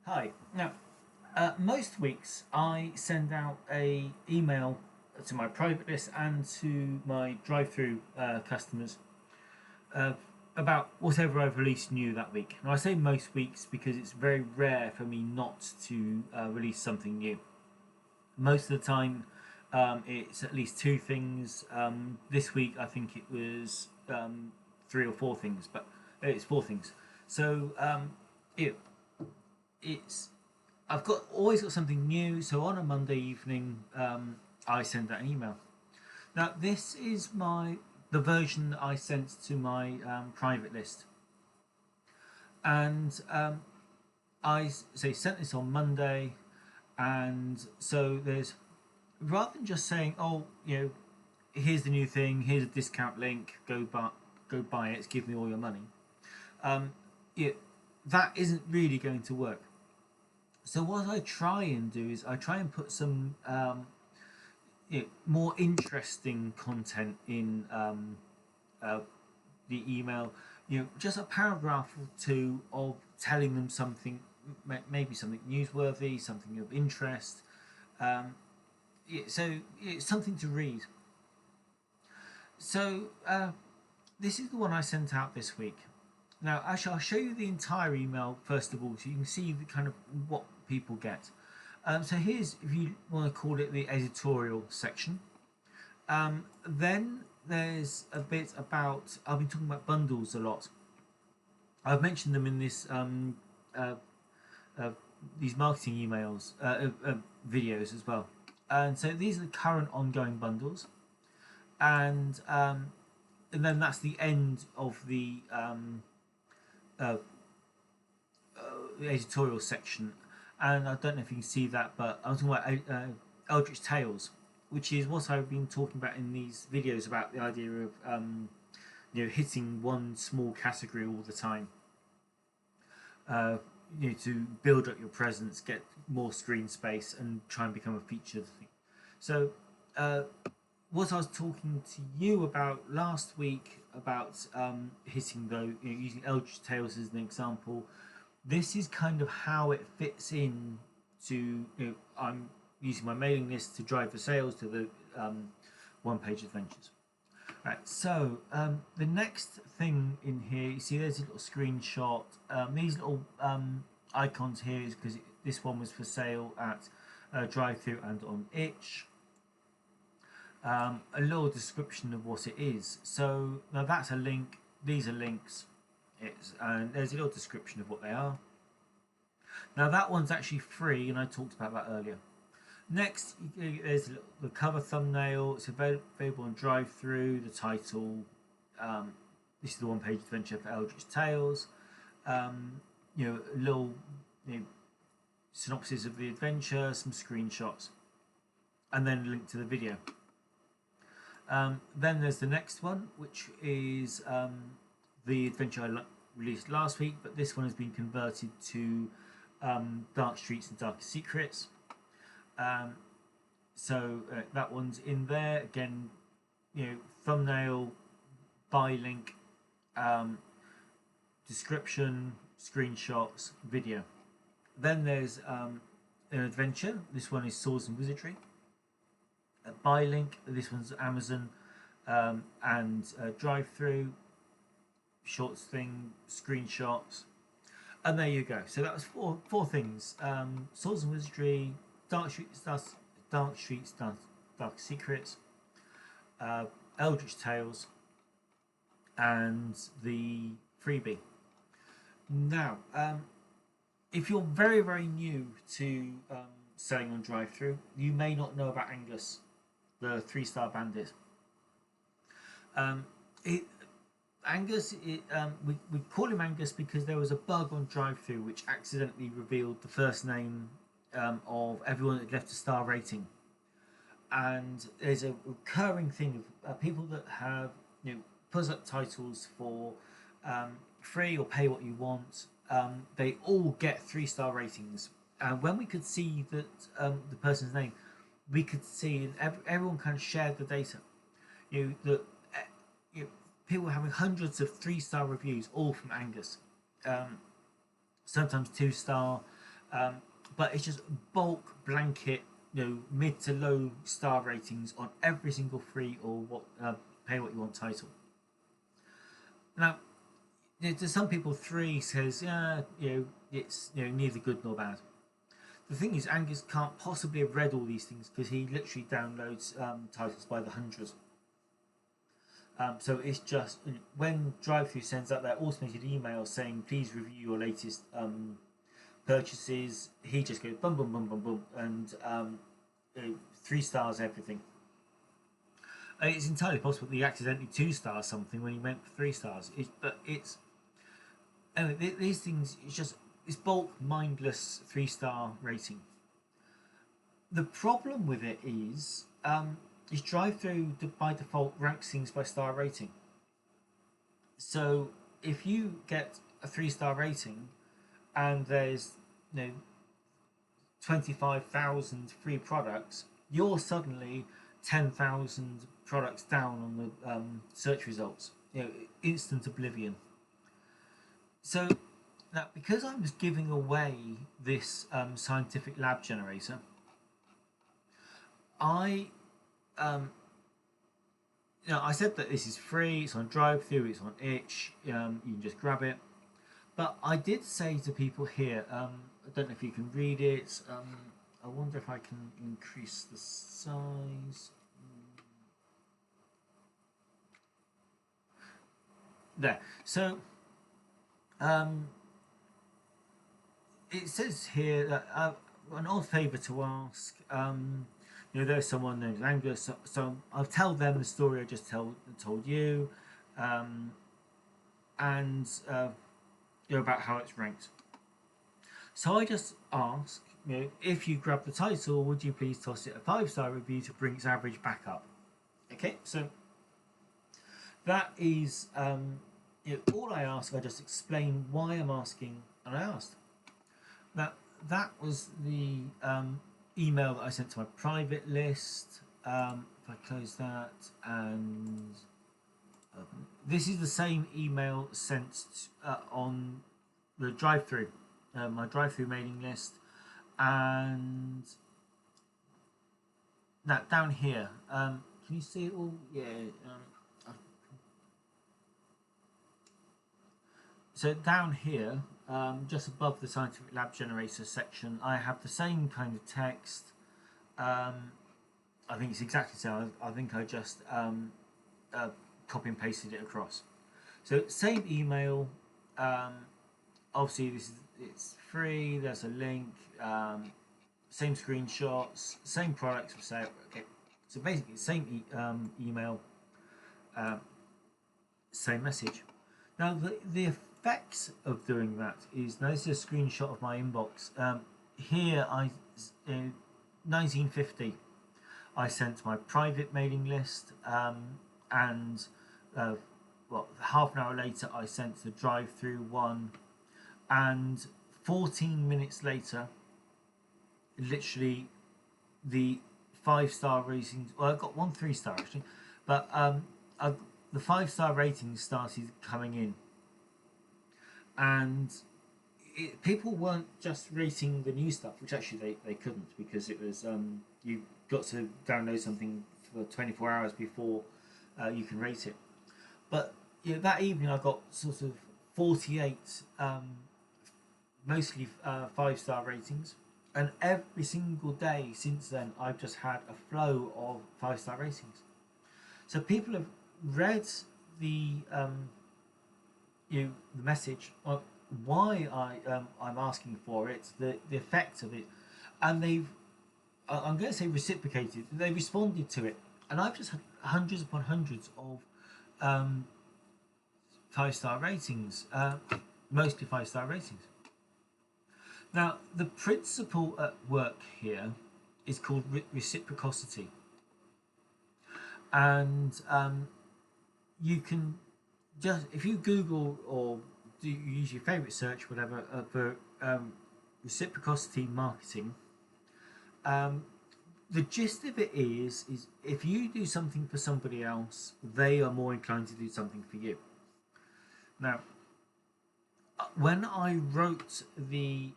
Hi. Now, most weeks I send out a email to my private list and to my drive-through customers uh, about whatever I've released new that week. Now, I say most weeks because it's very rare for me not to release something new. Most of the time, it's at least two things. This week, I think it was three or four things, but it's four things. So it, it's I've got always got something new. So on a Monday evening, I send out an email. Now this is the version that I sent to my private list, and I say sent this on Monday, and so there's rather than just saying, oh, here's the new thing, here's a discount link, go buy it, give me all your money. Um, it, that isn't really going to work. So what I try and do is I try and put some more interesting content in the email. Just a paragraph or two of telling them something, maybe something newsworthy, something of interest. Um, so it's something to read. So this is the one I sent out this week. Now, actually, I'll show you the entire email first of all, so you can see the kind of what people get. So here's, if you want to call it, the editorial section. Then there's a bit about, I've been talking about bundles a lot. I've mentioned them in uh, these marketing emails, videos as well. And so these are the current ongoing bundles, and then that's the end of uh, the editorial section. And I don't know if you can see that, but I'm talking about Eldritch Tales, which is what I've been talking about in these videos about the idea of hitting one small category all the time. To build up your presence, get more screen space, and try and become a featured thing. So, what I was talking to you about last week about hitting though, using Eldritch Tales as an example, this is kind of how it fits in to. I'm using my mailing list to drive the sales to the one-page adventures. Right, so the next thing in here, you see there's a little screenshot. These little icons here is because this one was for sale at DriveThru and on Itch. A little description of what it is. So now that's a link. These are links. And there's a little description of what they are. Now that one's actually free, and I talked about that earlier. Next, there's the cover thumbnail. It's available on DriveThru. The title. This is the one-page adventure for Eldritch Tales. A little synopsis of the adventure, some screenshots, and then a link to the video. Then there's the next one, which is the adventure I released last week, but this one has been converted to Dark Streets and Dark Secrets. So that one's in there again. Thumbnail, buy link, description, screenshots, video. Then there's an adventure. This one is Swords and Wizardry. A buy link. This one's Amazon and DriveThru. Shorts thing, screenshots, and there you go. So that was four things: Swords and Wizardry, Dark Streets, Dark Secrets, Eldritch Tales, and the freebie. Now, if you're very, very new to selling on DriveThru, you may not know about Angus, the 3-star bandit. Angus, we call him Angus because there was a bug on DriveThru which accidentally revealed the first name of everyone that left a star rating. And there's a recurring thing of people that have put up titles for free or pay what you want. They all get 3-star ratings. And when we could see that the person's name, we could see, and everyone kind of shared the data. That people having hundreds of 3-star reviews, all from Angus. Sometimes 2-star, but it's just bulk blanket, mid to low star ratings on every single free or what pay what you want title. Now, to some people, 3 says, it's neither good nor bad. The thing is, Angus can't possibly have read all these things because he literally downloads titles by the hundreds. So it's just when DriveThru sends out their automated email saying please review your latest purchases, he just goes boom, boom, boom, boom, boom, and 3 stars everything. It's entirely possible that he accidentally 2 stars something when he meant 3 stars. But it's anyway, these things. It's bulk mindless 3-star rating. The problem with it is DriveThru by default ranks things by star rating. So if you get a 3-star rating and there's 25,000 free products, you're suddenly 10,000 products down on the search results. Instant oblivion. So now, because I was giving away this scientific lab generator, I said that this is free. It's on DriveThru. It's on Itch. You can just grab it. But I did say to people here, I don't know if you can read it. I wonder if I can increase the size. There. So it says here that an odd favour to ask. There's someone named Angus, so I'll tell them the story I just told you, and about how it's ranked. So I just ask, if you grab the title, would you please toss it a 5-star review to bring its average back up? Okay, so that is all I ask. I just explain why I'm asking, and I asked. Now that was the email that I sent to my private list. If I close that and open it. This is the same email sent on the DriveThru, my DriveThru mailing list, and now down here, can you see it all? Yeah. So down here, just above the scientific lab generator section, I have the same kind of text. I think it's exactly the same. I think I just copy and pasted it across. So same email. Obviously, it's free. There's a link. Same screenshots. Same products for sale. Okay. So basically, same email. Same message. Now the effects of doing that is, now this is a screenshot of my inbox. Here, 1950, I sent my private mailing list, and half an hour later I sent the DriveThru one, and 14 minutes later, literally the 5-star ratings. Well, I got 1 3-star actually, but the 5-star ratings started coming in. And people weren't just rating the new stuff, which actually they couldn't, because it was you got to download something for 24 hours before you can rate it. But that evening I got sort of 48 mostly 5-star ratings, and every single day since then I've just had a flow of 5-star ratings. So people have read the the message, why I'm asking for it, the effect of it, and they've, I'm going to say reciprocated. They responded to it, and I've just had hundreds upon hundreds of 5-star ratings, mostly 5-star ratings. Now the principle at work here is called reciprocity, and you can just, if you Google or use your favorite search, whatever, for reciprocity marketing, the gist of it is if you do something for somebody else, they are more inclined to do something for you. Now, when I wrote the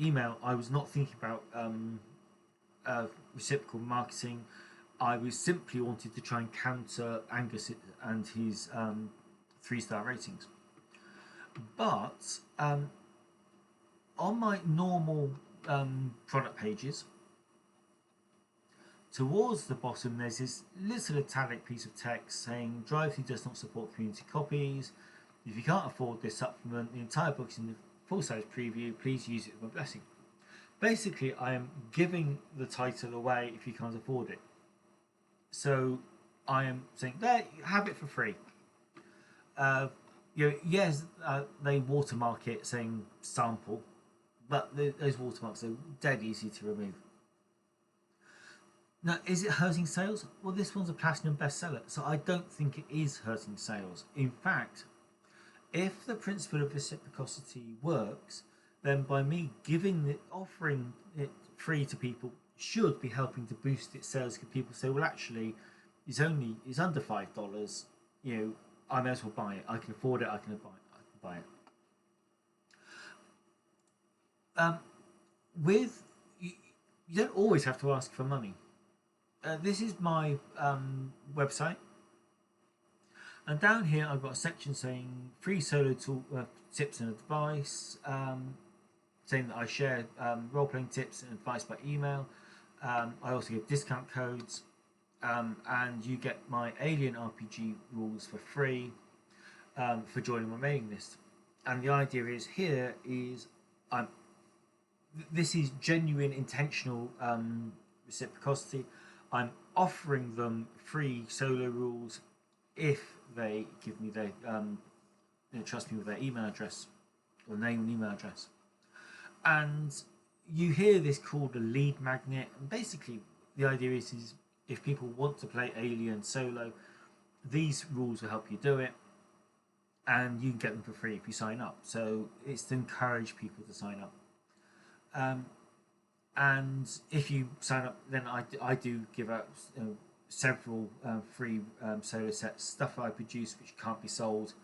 email, I was not thinking about reciprocal marketing. I was simply wanted to try and counter Angus and his 3-star ratings. But on my normal product pages, towards the bottom there's this little italic piece of text saying DriveThru does not support community copies. If you can't afford this supplement, the entire book is in the full-size preview. Please use it with my blessing. Basically, I am giving the title away if you can't afford it. So I am saying, there, have it for free. Yes, they watermark it saying sample, but those watermarks are dead easy to remove. Now, is it hurting sales? Well, this one's a platinum bestseller, so I don't think it is hurting sales. In fact, if the principle of reciprocity works, then by me offering it free to people should be helping to boost its sales, because people say, well, actually, it's under $5. I may as well buy it. I can afford it. I can buy it. You don't always have to ask for money. This is my website, and down here I've got a section saying free solo tool tips and advice, saying that I share role-playing tips and advice by email. I also give discount codes, and you get my Alien RPG rules for free for joining my mailing list. And the idea is this is genuine, intentional reciprocity. I'm offering them free solo rules if they give me their trust me with their email address or name and email address. And you hear this called a lead magnet, and basically the idea is if people want to play Alien solo, these rules will help you do it, and you can get them for free if you sign up. So it's to encourage people to sign up. And if you sign up, then I do give out several free solo sets, stuff I produce which can't be sold,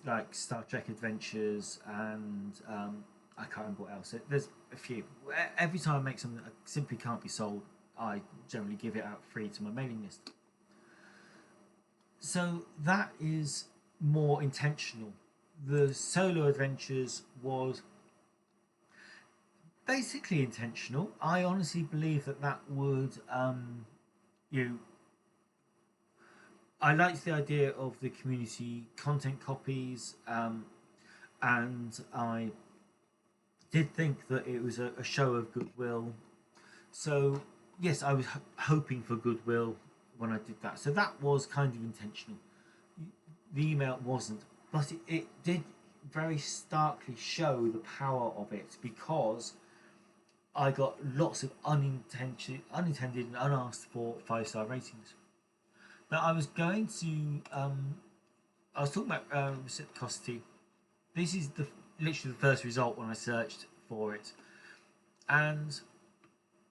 like Star Trek Adventures, and I can't remember what else. There's a few. Every time I make something that simply can't be sold, I generally give it out free to my mailing list. So that is more intentional. The solo adventures was basically intentional. I honestly believe that would I liked the idea of the community content copies, and I did think that it was a show of goodwill. So yes, I was hoping for goodwill when I did that. So that was kind of intentional. The email wasn't, but it did very starkly show the power of it, because I got lots of unintended and unasked for 5-star ratings. Now I was going to I was talking about reciprocity. This is literally the first result when I searched for it, and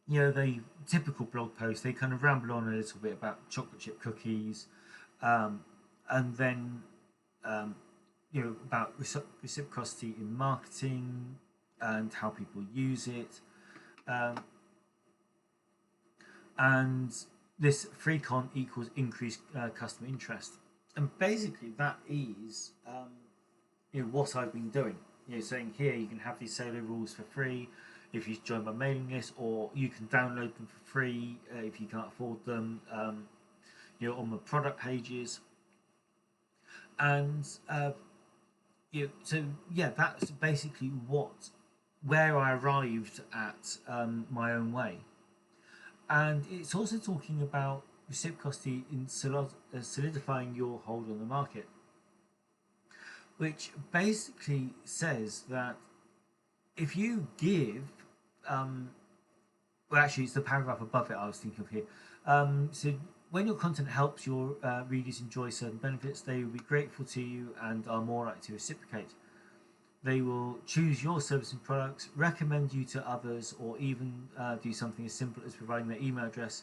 the typical blog post, they kind of ramble on a little bit about chocolate chip cookies, and then about reciprocity in marketing and how people use it, and this free con equals increased customer interest. And basically that is what I've been doing, saying here you can have these solo rules for free if you join my mailing list, or you can download them for free if you can't afford them, on the product pages. And so yeah, that's basically where I arrived at my own way. And it's also talking about reciprocity in solidifying your hold on the market, which basically says that if you give, well, actually, it's the paragraph above it I was thinking of here. So when your content helps your readers enjoy certain benefits, they will be grateful to you and are more likely to reciprocate. They will choose your service and products, recommend you to others, or even do something as simple as providing their email address,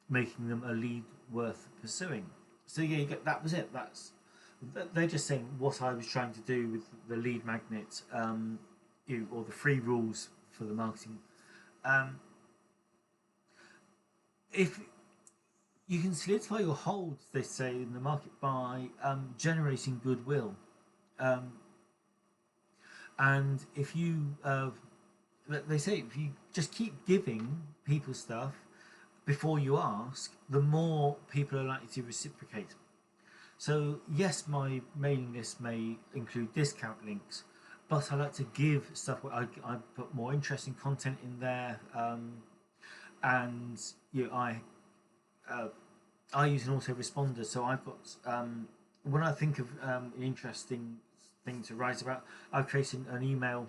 making them a lead worth pursuing. So yeah, that was it. They're just saying what I was trying to do with the lead magnet or the free rules for the marketing. If you can solidify your hold, they say in the market, by generating goodwill, and if you they say if you just keep giving people stuff before you ask, the more people are likely to reciprocate. So yes, my mailing list may include discount links, but I like to give stuff where I put more interesting content in there, and I use an autoresponder, so I've got when I think of an interesting thing to write about, I've created an email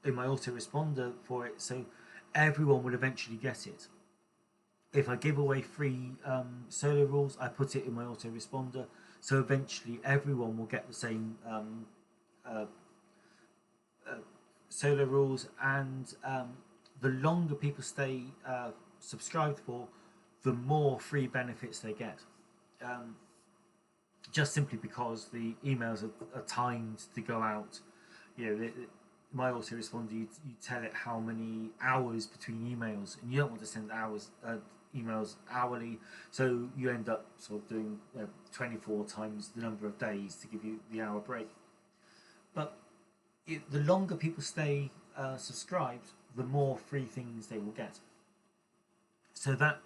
in my autoresponder for it, so everyone will eventually get it. If I give away free solo rules, I put it in my autoresponder, so eventually everyone will get the same solo rules, and the longer people stay subscribed for, the more free benefits they get. Just simply because the emails are timed to go out. My autoresponder, you tell it how many hours between emails, and you don't want to send emails hourly, so you end up sort of doing 24 times the number of days to give you the hour break. But the longer people stay subscribed, the more free things they will get. So that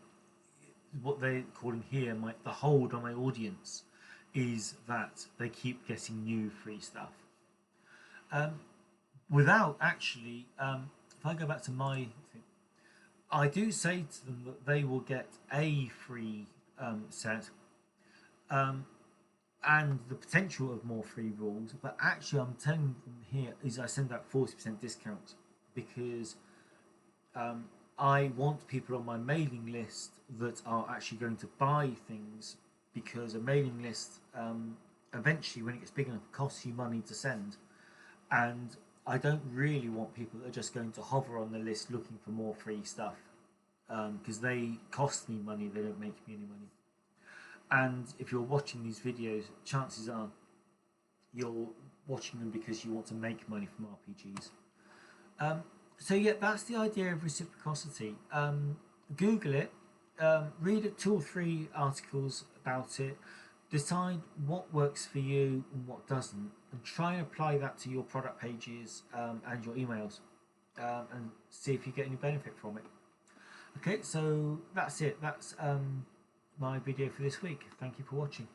what they're calling here the hold on my audience is that they keep getting new free stuff. Without actually, if I go back to my thing, I do say to them that they will get a free set, and the potential of more free rules, but actually I'm telling them here is I send out 40% discount, because I want people on my mailing list that are actually going to buy things, because a mailing list eventually, when it gets big enough, costs you money to send, and I don't really want people that are just going to hover on the list looking for more free stuff, because they cost me money, they don't make me any money. And if you're watching these videos, chances are you're watching them because you want to make money from RPGs. So yeah, that's the idea of reciprocity. Google it, read 2 or 3 articles about it, decide what works for you and what doesn't, and try and apply that to your product pages and your emails, and see if you get any benefit from it. Okay, so that's it. That's my video for this week. Thank you for watching.